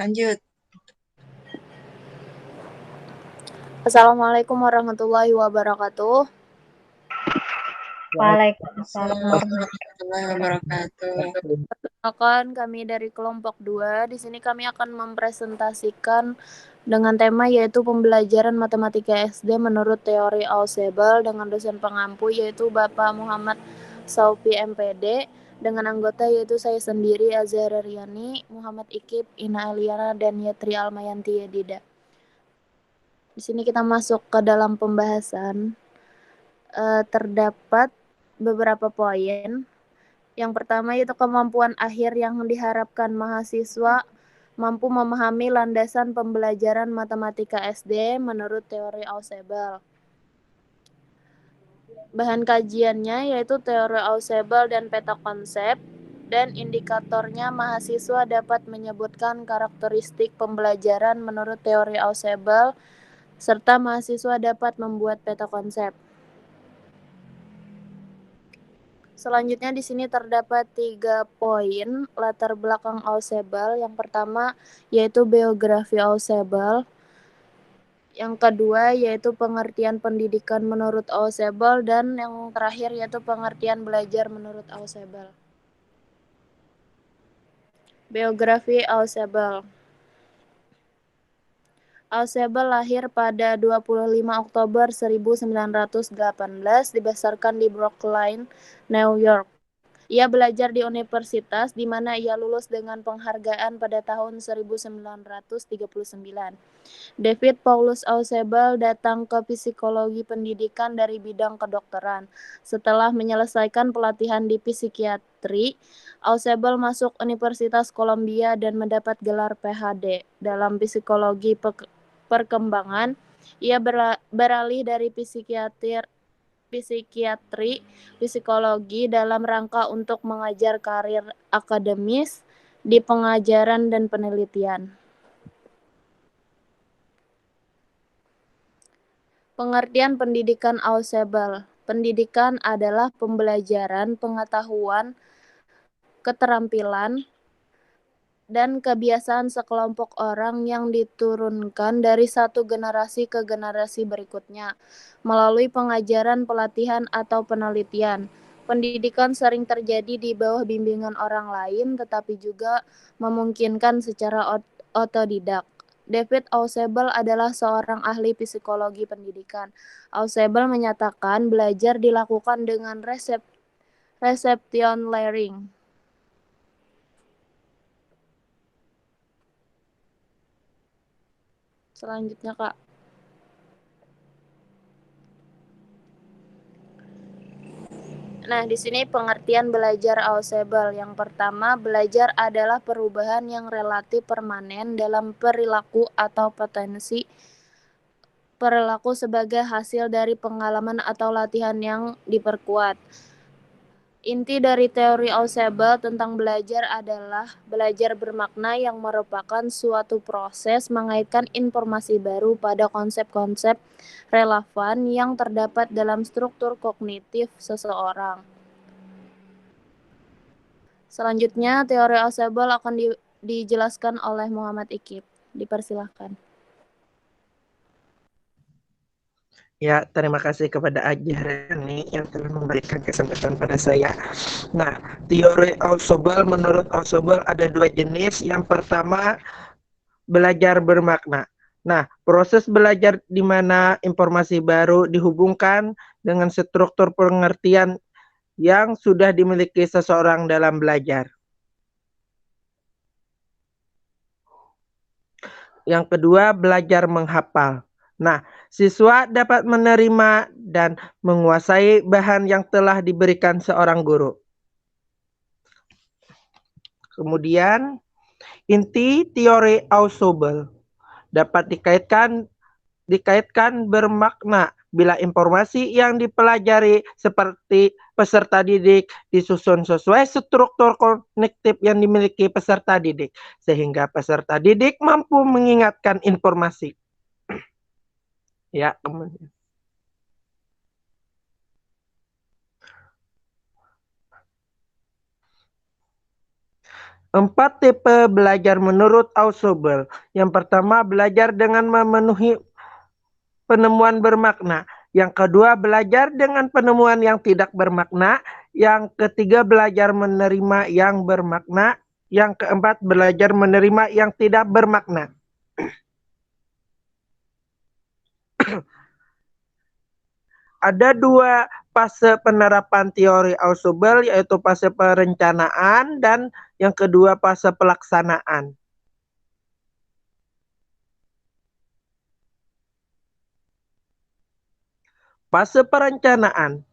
Lanjut. Assalamualaikum warahmatullahi wabarakatuh. Waalaikumsalam Warahmatullahi wabarakatuh. Perkenalkan, kami dari kelompok 2. Di sini kami akan mempresentasikan dengan tema yaitu pembelajaran matematika SD menurut teori Ausubel dengan dosen pengampu yaitu Bapak Muhammad Saufi MPD, dengan anggota yaitu saya sendiri Azhara Riani, Muhammad Ikib, Ina Eliana, dan Yatri Almayanti Yedida. Di sini kita masuk ke dalam pembahasan. Terdapat beberapa poin. Yang pertama yaitu kemampuan akhir yang diharapkan mahasiswa mampu memahami landasan pembelajaran matematika SD menurut teori Ausubel. Bahan kajiannya yaitu teori Ausubel dan peta konsep, dan indikatornya mahasiswa dapat menyebutkan karakteristik pembelajaran menurut teori Ausubel, serta mahasiswa dapat membuat peta konsep. Selanjutnya di sini terdapat 3 poin latar belakang Ausubel. Yang pertama yaitu biografi Ausubel. Yang kedua yaitu pengertian pendidikan menurut Ausubel, dan yang terakhir yaitu pengertian belajar menurut Ausubel. Biografi Ausubel. Ausubel lahir pada 25 Oktober 1918 dibesarkan di Brooklyn, New York. Ia belajar di universitas di mana ia lulus dengan penghargaan pada tahun 1939. David Paulus Ausubel datang ke psikologi pendidikan dari bidang kedokteran. Setelah menyelesaikan pelatihan di psikiatri, Ausubel masuk Universitas Columbia dan mendapat gelar PhD dalam psikologi perkembangan. Ia beralih dari psikologi dalam rangka untuk mengajar karir akademis di pengajaran dan penelitian. Pengertian pendidikan Ausubel. Pendidikan adalah pembelajaran, pengetahuan, keterampilan, dan kebiasaan sekelompok orang yang diturunkan dari satu generasi ke generasi berikutnya melalui pengajaran, pelatihan, atau penelitian. Pendidikan sering terjadi di bawah bimbingan orang lain, tetapi juga memungkinkan secara otodidak. David Ausubel adalah seorang ahli psikologi pendidikan. Ausubel menyatakan belajar dilakukan dengan reception learning. Selanjutnya, Kak. Nah, di sini pengertian belajar Ausubel. Yang pertama, belajar adalah perubahan yang relatif permanen dalam perilaku atau potensi perilaku sebagai hasil dari pengalaman atau latihan yang diperkuat. Inti dari teori Ausubel tentang belajar adalah belajar bermakna yang merupakan suatu proses mengaitkan informasi baru pada konsep-konsep relevan yang terdapat dalam struktur kognitif seseorang. Selanjutnya, teori Ausubel akan dijelaskan oleh Muhammad Ikib. Dipersilahkan. Ya, terima kasih kepada Ajrani yang telah memberikan kesempatan pada saya. Nah, teori Ausubel, menurut Ausubel ada 2 jenis. Yang pertama, belajar bermakna. Nah, proses belajar di mana informasi baru dihubungkan dengan struktur pengertian yang sudah dimiliki seseorang dalam belajar. Yang kedua, belajar menghafal. Nah, siswa dapat menerima dan menguasai bahan yang telah diberikan seorang guru. Kemudian, inti teori Ausubel dapat dikaitkan bermakna bila informasi yang dipelajari seperti peserta didik disusun sesuai struktur kognitif yang dimiliki peserta didik, sehingga peserta didik mampu mengingatkan informasi. Ya, kemudian. 4 tipe belajar menurut Ausubel. Yang pertama, belajar dengan memenuhi penemuan bermakna. Yang kedua, belajar dengan penemuan yang tidak bermakna. Yang ketiga, belajar menerima yang bermakna. Yang keempat, belajar menerima yang tidak bermakna. Ada dua fase penerapan teori Ausubel, yaitu fase perencanaan dan yang kedua fase pelaksanaan. Fase perencanaan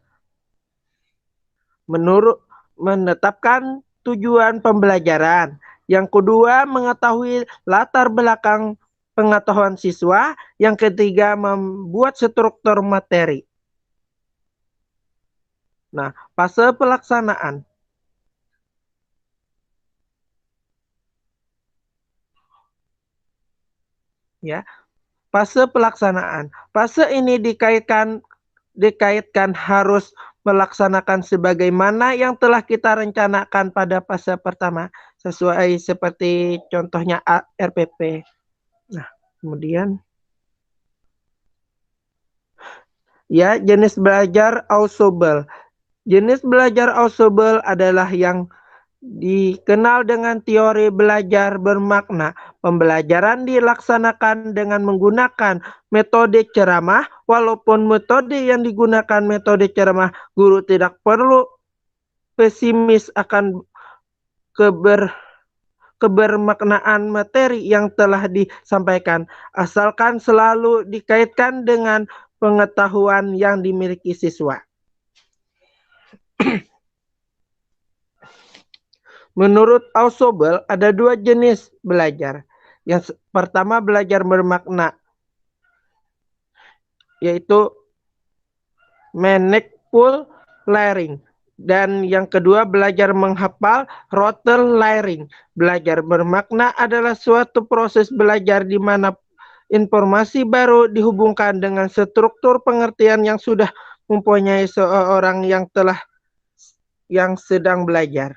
menetapkan tujuan pembelajaran. Yang kedua, mengetahui latar belakang pengetahuan siswa. Yang ketiga, membuat struktur materi. Nah, fase pelaksanaan. Ya, fase pelaksanaan. Fase ini dikaitkan harus melaksanakan sebagaimana yang telah kita rencanakan pada fase pertama, sesuai seperti contohnya RPP. Nah, kemudian ya, jenis belajar Ausubel. Jenis belajar Ausubel adalah yang dikenal dengan teori belajar bermakna. Pembelajaran dilaksanakan dengan menggunakan metode ceramah. Walaupun metode yang digunakan metode ceramah, guru tidak perlu pesimis akan kebermaknaan materi yang telah disampaikan, asalkan selalu dikaitkan dengan pengetahuan yang dimiliki siswa. Menurut Ausubel, ada dua jenis belajar. Yang pertama, belajar bermakna, yaitu meaningful learning. Dan yang kedua, belajar menghafal, rote learning. Belajar bermakna adalah suatu proses belajar di mana informasi baru dihubungkan dengan struktur pengertian yang sudah mempunyai seorang yang sedang belajar.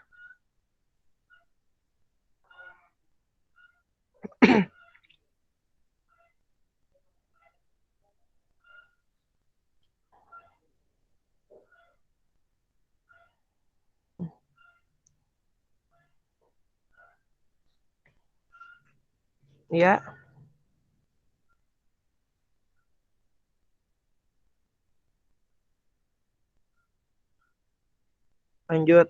Ya. Lanjut.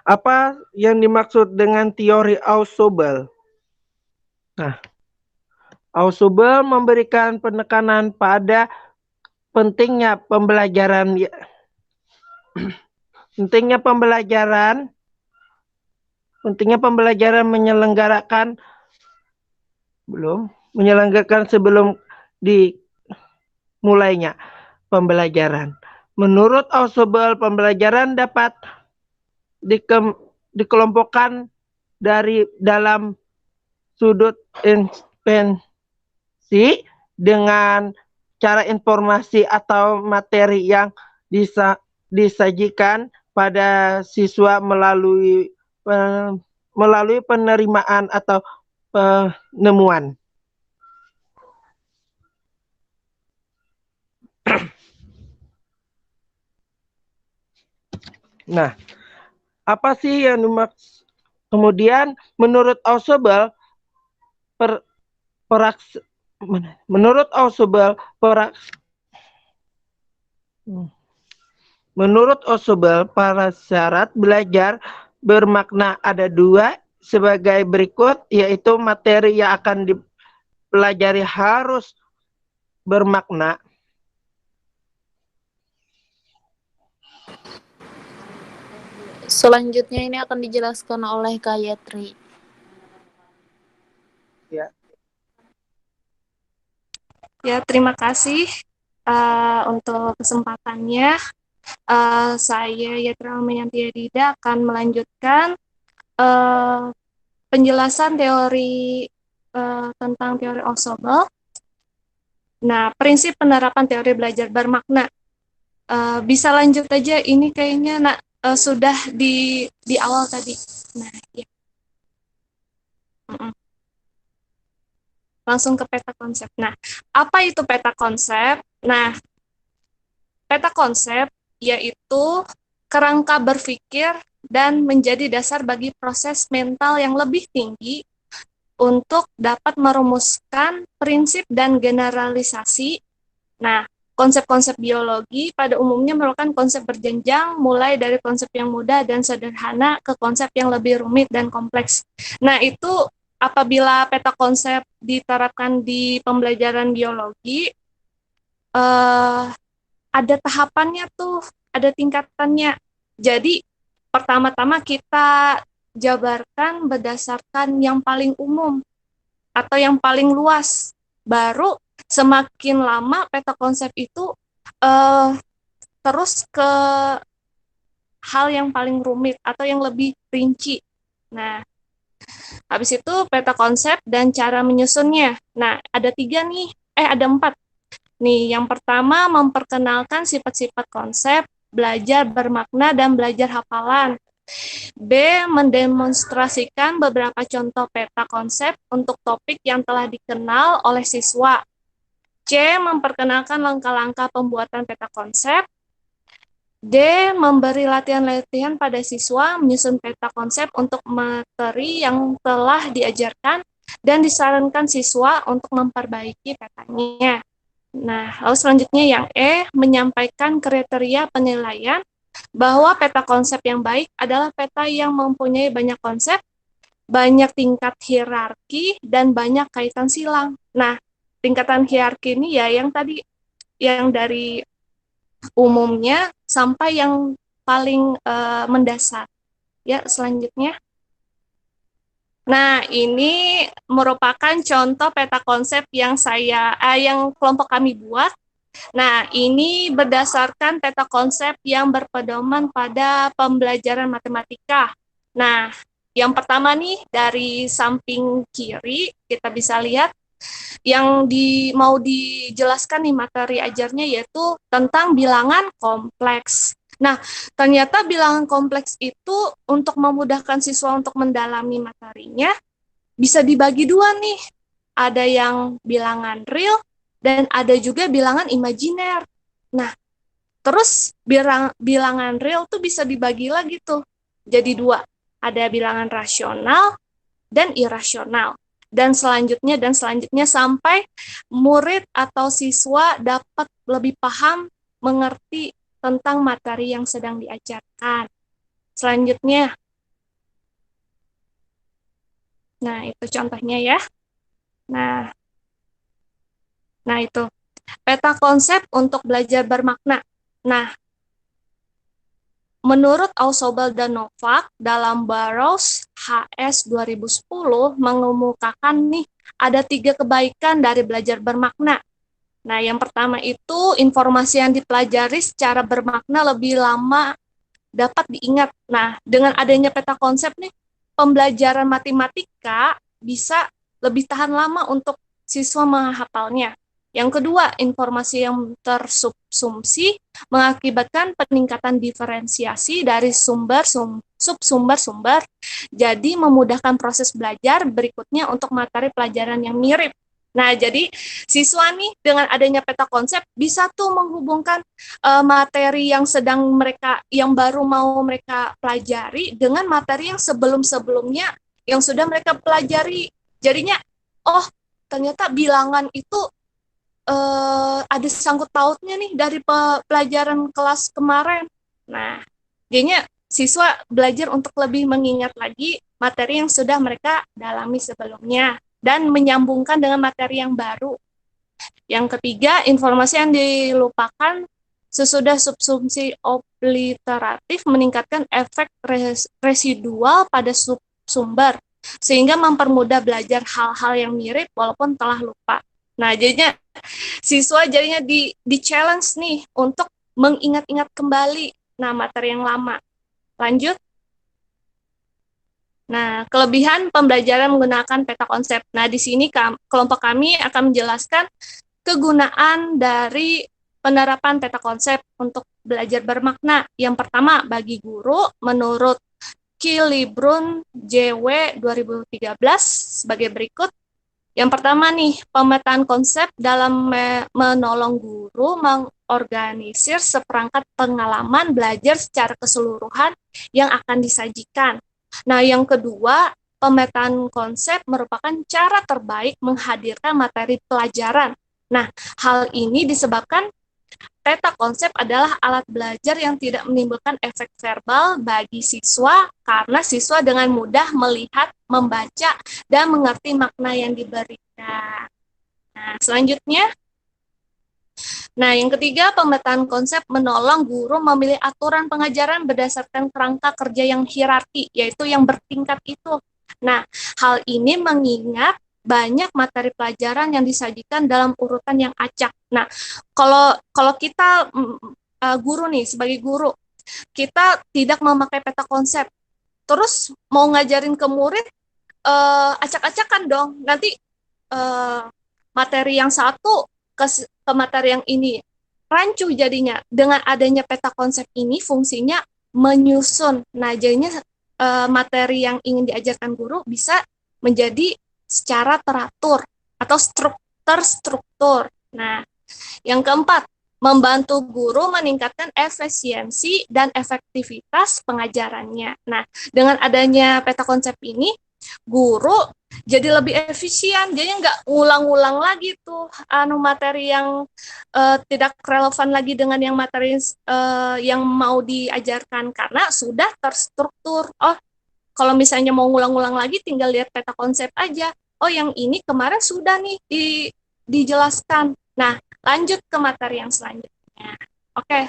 Apa yang dimaksud dengan teori Ausubel? Nah, Ausubel memberikan penekanan pada pentingnya pembelajaran menyelenggarakan sebelum dimulainya pembelajaran. Menurut Ausubel, pembelajaran dapat dikelompokkan dalam sudut intervensi dengan cara informasi atau materi yang disajikan pada siswa melalui penerimaan atau penemuan. Nah, apa sih yang dimaksud? Kemudian menurut Ausubel, para syarat belajar bermakna ada dua sebagai berikut, yaitu materi yang akan dipelajari harus bermakna. Selanjutnya ini akan dijelaskan oleh Kak Yatri. Ya. Ya, terima kasih untuk kesempatannya. Saya Yatri Almayanti Yadida akan melanjutkan penjelasan teori tentang teori Ausubel. Nah, prinsip penerapan teori belajar bermakna. Bisa lanjut aja, ini kayaknya sudah di awal tadi. Nah, ya. Langsung ke peta konsep. Nah, apa itu peta konsep? Nah, peta konsep yaitu kerangka berpikir dan menjadi dasar bagi proses mental yang lebih tinggi untuk dapat merumuskan prinsip dan generalisasi. Nah, konsep-konsep biologi pada umumnya merupakan konsep berjenjang, mulai dari konsep yang mudah dan sederhana ke konsep yang lebih rumit dan kompleks. Nah, itu apabila peta konsep diterapkan di pembelajaran biologi, ada tahapannya tuh, ada tingkatannya. Jadi, pertama-tama kita jabarkan berdasarkan yang paling umum atau yang paling luas. Baru semakin lama peta konsep itu terus ke hal yang paling rumit atau yang lebih rinci. Nah, habis itu peta konsep dan cara menyusunnya. Nah, ada 3 nih, ada 4. Nih, yang pertama memperkenalkan sifat-sifat konsep, belajar bermakna, dan belajar hafalan. B. Mendemonstrasikan beberapa contoh peta konsep untuk topik yang telah dikenal oleh siswa. C. Memperkenalkan langkah-langkah pembuatan peta konsep. D. Memberi latihan-latihan pada siswa menyusun peta konsep untuk materi yang telah diajarkan dan disarankan siswa untuk memperbaiki petanya. Nah, lalu selanjutnya yang E, menyampaikan kriteria penilaian bahwa peta konsep yang baik adalah peta yang mempunyai banyak konsep, banyak tingkat hierarki, dan banyak kaitan silang. Nah, tingkatan hierarki ini ya yang tadi, yang dari umumnya sampai yang paling mendasar. Ya, selanjutnya. Nah, ini merupakan contoh peta konsep yang yang kelompok kami buat. Nah, ini berdasarkan peta konsep yang berpedoman pada pembelajaran matematika. Nah, yang pertama nih dari samping kiri kita bisa lihat yang mau dijelaskan nih materi ajarnya yaitu tentang bilangan kompleks. Nah, ternyata bilangan kompleks itu untuk memudahkan siswa untuk mendalami materinya bisa dibagi 2 nih. Ada yang bilangan real dan ada juga bilangan imajiner. Nah, terus bilangan real tuh bisa dibagi lagi tuh jadi 2. Ada bilangan rasional dan irasional. Dan selanjutnya sampai murid atau siswa dapat lebih paham, mengerti tentang materi yang sedang diajarkan. Selanjutnya. Nah, itu contohnya ya. Nah itu. Peta konsep untuk belajar bermakna. Nah, menurut Ausubel dan Novak dalam Burroughs HS 2010 mengemukakan nih ada 3 kebaikan dari belajar bermakna. Nah, yang pertama itu informasi yang dipelajari secara bermakna lebih lama dapat diingat. Nah, dengan adanya peta konsep nih, pembelajaran matematika bisa lebih tahan lama untuk siswa menghafalnya. Yang kedua, informasi yang tersubsumsi mengakibatkan peningkatan diferensiasi dari subsumber-sumber, jadi memudahkan proses belajar berikutnya untuk materi pelajaran yang mirip. Nah, jadi siswa nih dengan adanya peta konsep bisa tuh menghubungkan materi yang yang baru mau mereka pelajari dengan materi yang sebelum-sebelumnya yang sudah mereka pelajari. Jadinya, oh ternyata bilangan itu ada sangkut pautnya nih dari pelajaran kelas kemarin. Nah, jadinya siswa belajar untuk lebih mengingat lagi materi yang sudah mereka dalami sebelumnya dan menyambungkan dengan materi yang baru. Yang ketiga, informasi yang dilupakan sesudah subsumsi obliteratif meningkatkan efek residual pada sumber, sehingga mempermudah belajar hal-hal yang mirip walaupun telah lupa. Nah, jadinya siswa jadinya di challenge nih untuk mengingat-ingat kembali materi yang lama. Lanjut. Nah, kelebihan pembelajaran menggunakan peta konsep. Nah, di sini kelompok kami akan menjelaskan kegunaan dari penerapan peta konsep untuk belajar bermakna. Yang pertama, bagi guru, menurut Kilibrun JW 2013 sebagai berikut. Yang pertama nih, pemetaan konsep dalam menolong guru mengorganisir seperangkat pengalaman belajar secara keseluruhan yang akan disajikan. Nah, yang kedua, pemetaan konsep merupakan cara terbaik menghadirkan materi pelajaran. Nah, hal ini disebabkan peta konsep adalah alat belajar yang tidak menimbulkan efek verbal bagi siswa karena siswa dengan mudah melihat, membaca, dan mengerti makna yang diberikan. Nah, selanjutnya, yang ketiga, pemetaan konsep menolong guru memilih aturan pengajaran berdasarkan kerangka kerja yang hierarki, yaitu yang bertingkat itu. Nah, hal ini mengingat banyak materi pelajaran yang disajikan dalam urutan yang acak. Nah, kalau kita guru nih, sebagai guru, kita tidak memakai peta konsep, terus mau ngajarin ke murid acak-acakan dong. Nanti materi yang satu ke materi yang ini rancu jadinya. Dengan adanya peta konsep ini fungsinya menyusun. Nah, jadinya materi yang ingin diajarkan guru bisa menjadi secara teratur atau terstruktur. Nah, yang keempat, membantu guru meningkatkan efisiensi dan efektivitas pengajarannya. Nah, dengan adanya peta konsep ini, guru jadi lebih efisien, jadi nggak ngulang-ngulang lagi tuh materi yang tidak relevan lagi dengan yang materi yang mau diajarkan karena sudah terstruktur. Oh, kalau misalnya mau ngulang-ngulang lagi, tinggal lihat peta konsep aja. Oh, yang ini kemarin sudah nih dijelaskan. Nah, lanjut ke materi yang selanjutnya. Oke.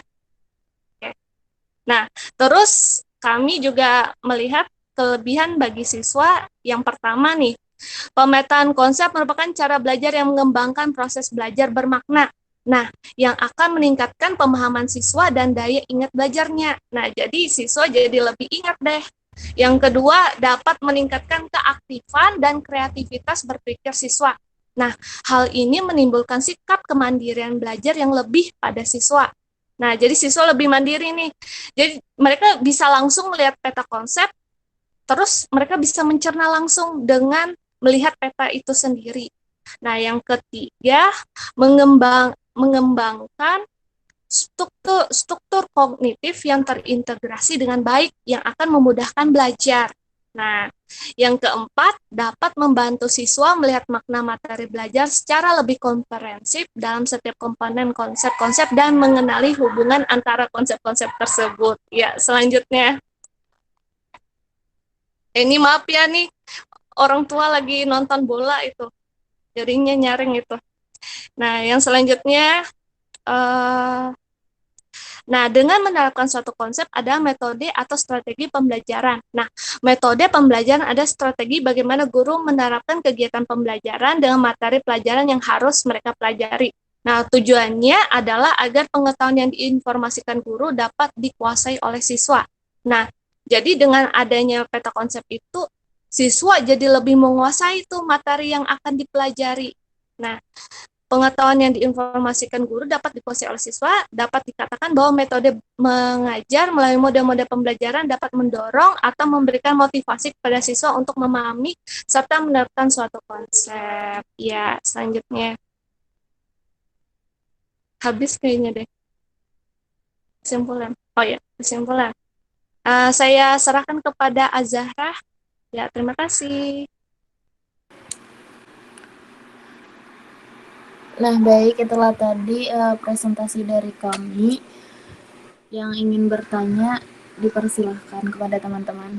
Nah, terus kami juga melihat kelebihan bagi siswa. Yang pertama nih, pemetaan konsep merupakan cara belajar yang mengembangkan proses belajar bermakna. Nah, yang akan meningkatkan pemahaman siswa dan daya ingat belajarnya. Nah, jadi siswa jadi lebih ingat deh. Yang kedua, dapat meningkatkan keaktifan dan kreativitas berpikir siswa. Nah, hal ini menimbulkan sikap kemandirian belajar yang lebih pada siswa. Nah, jadi siswa lebih mandiri nih. Jadi mereka bisa langsung melihat peta konsep, terus mereka bisa mencerna langsung dengan melihat peta itu sendiri. Nah, yang ketiga, mengembangkan struktur kognitif yang terintegrasi dengan baik yang akan memudahkan belajar. Nah, yang keempat, dapat membantu siswa melihat makna materi belajar secara lebih komprehensif dalam setiap komponen konsep-konsep dan mengenali hubungan antara konsep-konsep tersebut. Ya, selanjutnya. Ini maaf ya nih, orang tua lagi nonton bola itu. Jadinya nyaring itu. Nah, yang selanjutnya, dengan menerapkan suatu konsep ada metode atau strategi pembelajaran. Nah, metode pembelajaran ada strategi bagaimana guru menerapkan kegiatan pembelajaran dengan materi pelajaran yang harus mereka pelajari. Nah, tujuannya adalah agar pengetahuan yang diinformasikan guru dapat dikuasai oleh siswa. Nah, jadi dengan adanya peta konsep itu, siswa jadi lebih menguasai tuh materi yang akan dipelajari. Nah, pengetahuan yang diinformasikan guru dapat dikuasai oleh siswa, dapat dikatakan bahwa metode mengajar melalui mode-mode pembelajaran dapat mendorong atau memberikan motivasi kepada siswa untuk memahami serta menerapkan suatu konsep. Ya, selanjutnya. Habis kayaknya deh. Kesimpulan. Oh ya, kesimpulan. Saya serahkan kepada Azahra. Ya, terima kasih. Nah, baik, itulah tadi presentasi dari kami. Yang ingin bertanya, dipersilahkan kepada teman-teman.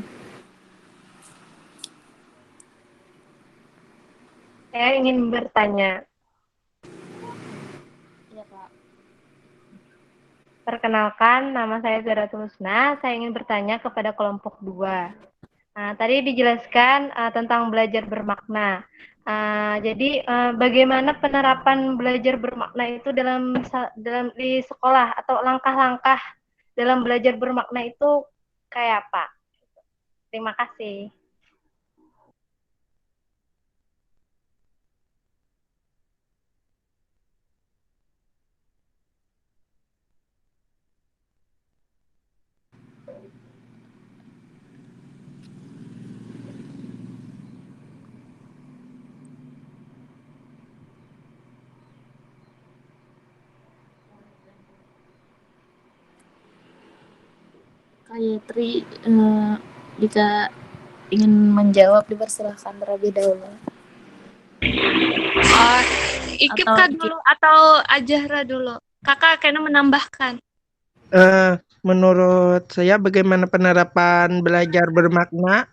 Saya ingin bertanya. Iya, Kak. Perkenalkan, nama saya Zaratul Husna. Saya ingin bertanya kepada kelompok 2. Nah, tadi dijelaskan tentang belajar bermakna. Jadi bagaimana penerapan belajar bermakna itu dalam di sekolah atau langkah-langkah dalam belajar bermakna itu kayak apa? Terima kasih. Gayatri, jika ingin menjawab dipersilahkan terlebih dahulu. Oh, Ikip Atau Kak dulu atau Ajahra dulu? Kakak kayaknya menambahkan. Menurut saya bagaimana penerapan belajar bermakna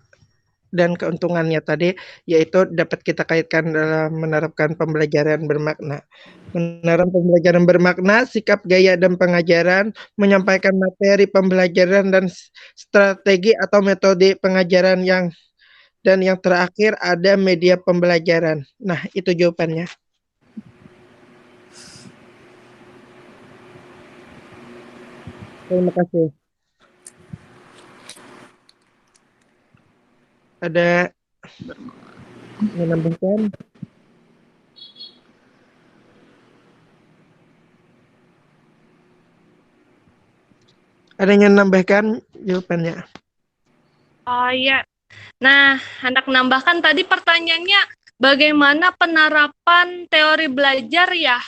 dan keuntungannya tadi, yaitu dapat kita kaitkan dalam menerapkan pembelajaran bermakna. Menerapkan pembelajaran bermakna, sikap, gaya, dan pengajaran, menyampaikan materi pembelajaran dan strategi atau metode pengajaran dan yang terakhir ada media pembelajaran. Nah, itu jawabannya. Terima kasih. Ada yang menambahkan? Ada yang menambahkan jawabannya? Oh iya. Nah, hendak menambahkan tadi pertanyaannya bagaimana penerapan teori belajar ya?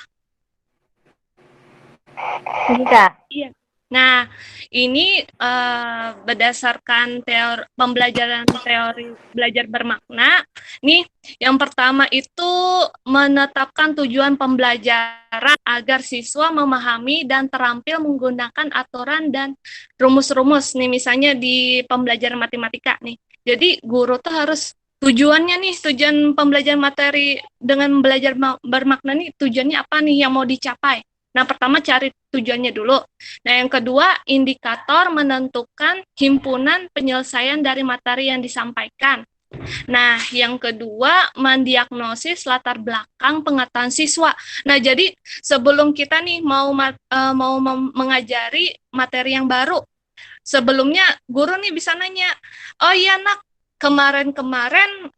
Bisa. Iya. Nah, ini berdasarkan pembelajaran teori belajar bermakna. Nih, yang pertama itu menetapkan tujuan pembelajaran agar siswa memahami dan terampil menggunakan aturan dan rumus-rumus. Nih, misalnya di pembelajaran matematika nih. Jadi, guru tuh harus tujuannya nih, tujuan pembelajaran materi dengan belajar bermakna nih, tujuannya apa nih yang mau dicapai? Nah, pertama cari tujuannya dulu. Nah, yang kedua, indikator menentukan himpunan penyelesaian dari materi yang disampaikan. Nah, yang kedua, mendiagnosis latar belakang pengetahuan siswa. Nah, jadi sebelum kita nih mau mengajari materi yang baru, sebelumnya guru nih bisa nanya, oh iya nak, kemarin-kemarin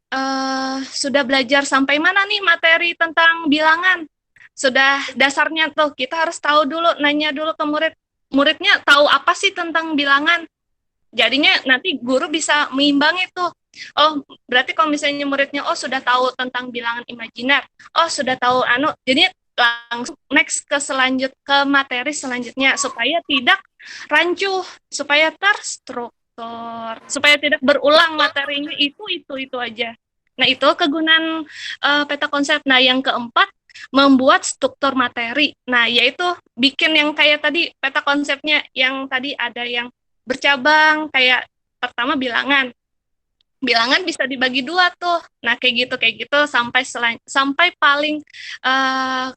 sudah belajar sampai mana nih materi tentang bilangan? Sudah dasarnya tuh kita harus tahu dulu, nanya dulu ke muridnya tahu apa sih tentang bilangan. Jadinya nanti guru bisa mengimbangi tuh. Oh, berarti kalau misalnya muridnya sudah tahu tentang bilangan imajiner, sudah tahu jadi langsung next ke materi selanjutnya supaya tidak rancu, supaya terstruktur, supaya tidak berulang materinya itu aja. Nah, itu kegunaan peta konsep. Nah, yang keempat, membuat struktur materi. Nah, yaitu bikin yang kayak tadi peta konsepnya, yang tadi ada yang bercabang, kayak pertama bilangan. Bilangan bisa dibagi dua tuh. Nah, kayak gitu sampai paling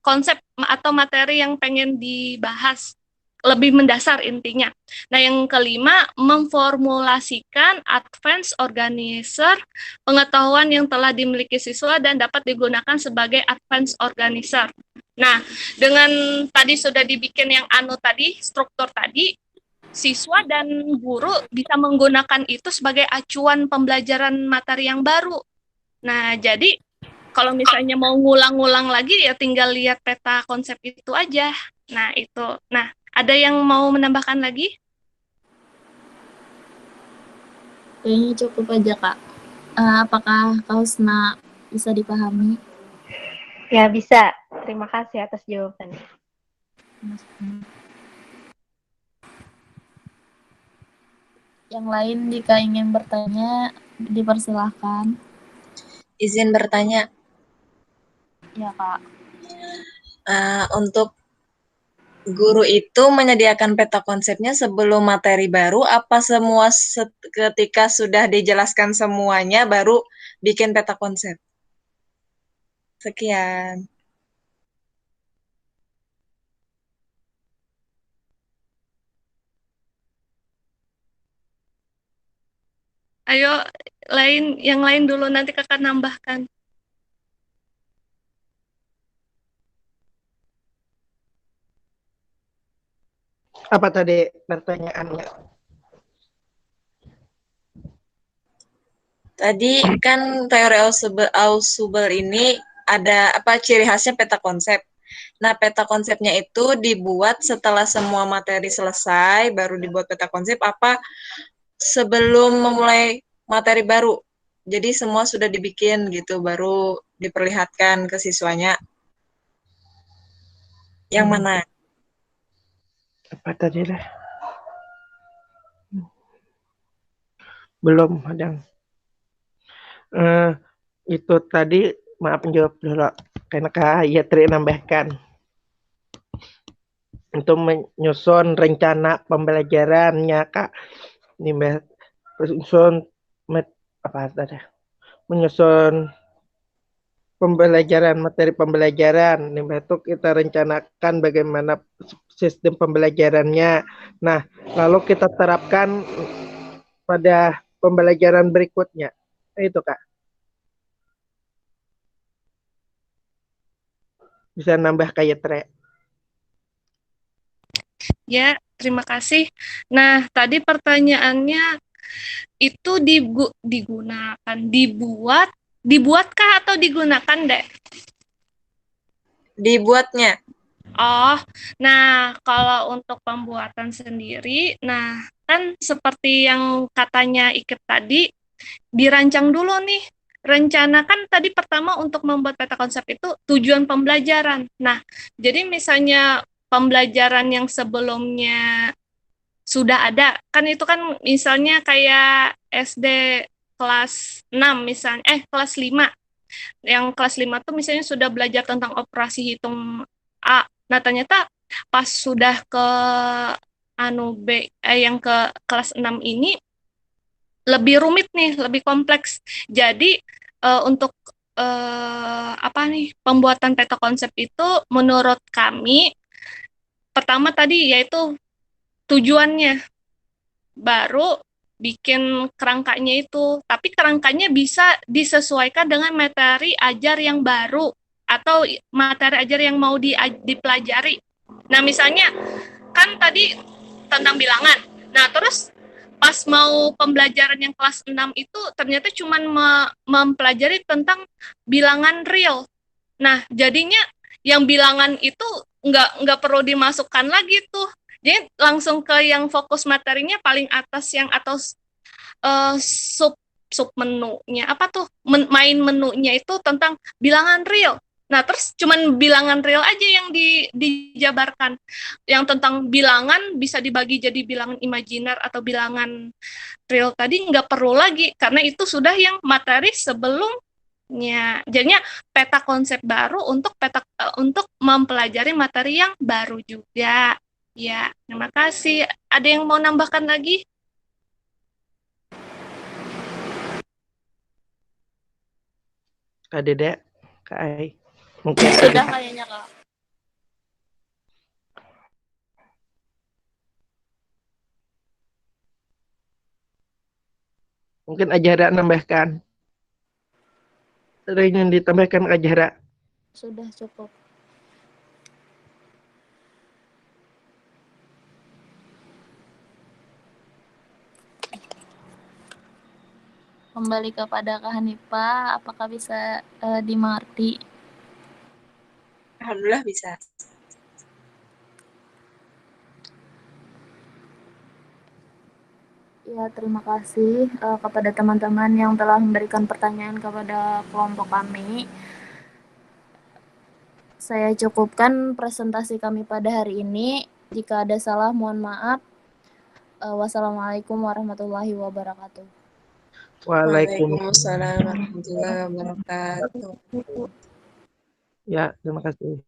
konsep atau materi yang pengen dibahas lebih mendasar intinya. Nah, yang kelima, memformulasikan advance organizer pengetahuan yang telah dimiliki siswa dan dapat digunakan sebagai advance organizer. Nah, dengan tadi sudah dibikin yang tadi, struktur tadi, siswa dan guru bisa menggunakan itu sebagai acuan pembelajaran materi yang baru. Nah, jadi kalau misalnya mau ngulang-ngulang lagi ya tinggal lihat peta konsep itu aja. Nah, itu. Nah, ada yang mau menambahkan lagi? Kayaknya cukup aja, Kak. Apakah Kak Husna bisa dipahami? Ya, bisa. Terima kasih atas jawabannya. Yang lain jika ingin bertanya, dipersilahkan. Izin bertanya. Ya, Kak. Untuk guru itu menyediakan peta konsepnya sebelum materi baru, apa semua ketika sudah dijelaskan semuanya baru bikin peta konsep? Sekian. Ayo, yang lain dulu, nanti kakak nambahkan. Apa tadi pertanyaannya? Tadi kan teori Ausubel ini ada ciri khasnya peta konsep. Nah, peta konsepnya itu dibuat setelah semua materi selesai, baru dibuat peta konsep, apa sebelum memulai materi baru? Jadi semua sudah dibikin gitu, baru diperlihatkan ke siswanya. Yang mana? Apa tadi lah? Belum ada. Itu tadi maaf menjawab dulu karena Kak Yatri nambahkan untuk menyusun rencana pembelajarannya Kak. Ini menyusun apa tadi? Menyusun materi pembelajaran. Ini itu kita rencanakan bagaimana sistem pembelajarannya. Nah, lalu kita terapkan pada pembelajaran berikutnya. Itu Kak. Bisa nambah kayak Tre. Ya, terima kasih. Nah, tadi pertanyaannya itu digunakan, dibuatkah atau digunakan, Dek? Dibuatnya. Oh, nah kalau untuk pembuatan sendiri, nah kan seperti yang katanya Ikep tadi, dirancang dulu nih. Rencana kan tadi pertama untuk membuat peta konsep itu tujuan pembelajaran. Nah, jadi misalnya pembelajaran yang sebelumnya sudah ada, kan itu kan misalnya kayak SD kelas 6 misalnya, kelas 5. Yang kelas 5 tuh misalnya sudah belajar tentang operasi hitung A. Nah, ternyata pas sudah ke yang ke kelas 6 ini lebih rumit nih, lebih kompleks. Jadi untuk apa nih pembuatan peta konsep itu menurut kami pertama tadi yaitu tujuannya, baru bikin kerangkanya itu. Tapi kerangkanya bisa disesuaikan dengan materi ajar yang baru atau materi ajar yang mau dipelajari. Nah, misalnya kan tadi tentang bilangan. Nah, terus pas mau pembelajaran yang kelas 6 itu ternyata cuma mempelajari tentang bilangan real. Nah, jadinya yang bilangan itu nggak perlu dimasukkan lagi tuh. Jadi langsung ke yang fokus materinya paling atas yang atau sub sub menunya apa tuh main menunya itu tentang bilangan real. Nah, terus cuman bilangan real aja yang dijabarkan. Yang tentang bilangan bisa dibagi jadi bilangan imajiner atau bilangan real tadi nggak perlu lagi karena itu sudah yang materi sebelumnya. Jadinya peta konsep baru untuk untuk mempelajari materi yang baru juga. Ya, terima kasih. Ada yang mau nambahkan lagi? Kak Dede, Kak Ai. Mungkin Sudah kayaknya, Kak. Mungkin Ajara nambahkan. Ada yang ditambahkan Ajara? Sudah cukup. Kembali kepada Kak Hanifah, apakah bisa dimengerti? Alhamdulillah bisa. Ya, terima kasih kepada teman-teman yang telah memberikan pertanyaan kepada kelompok kami. Saya cukupkan presentasi kami pada hari ini. Jika ada salah, mohon maaf. Wassalamualaikum warahmatullahi wabarakatuh. Waalaikumsalam warahmatullahi wabarakatuh. Ya, terima kasih.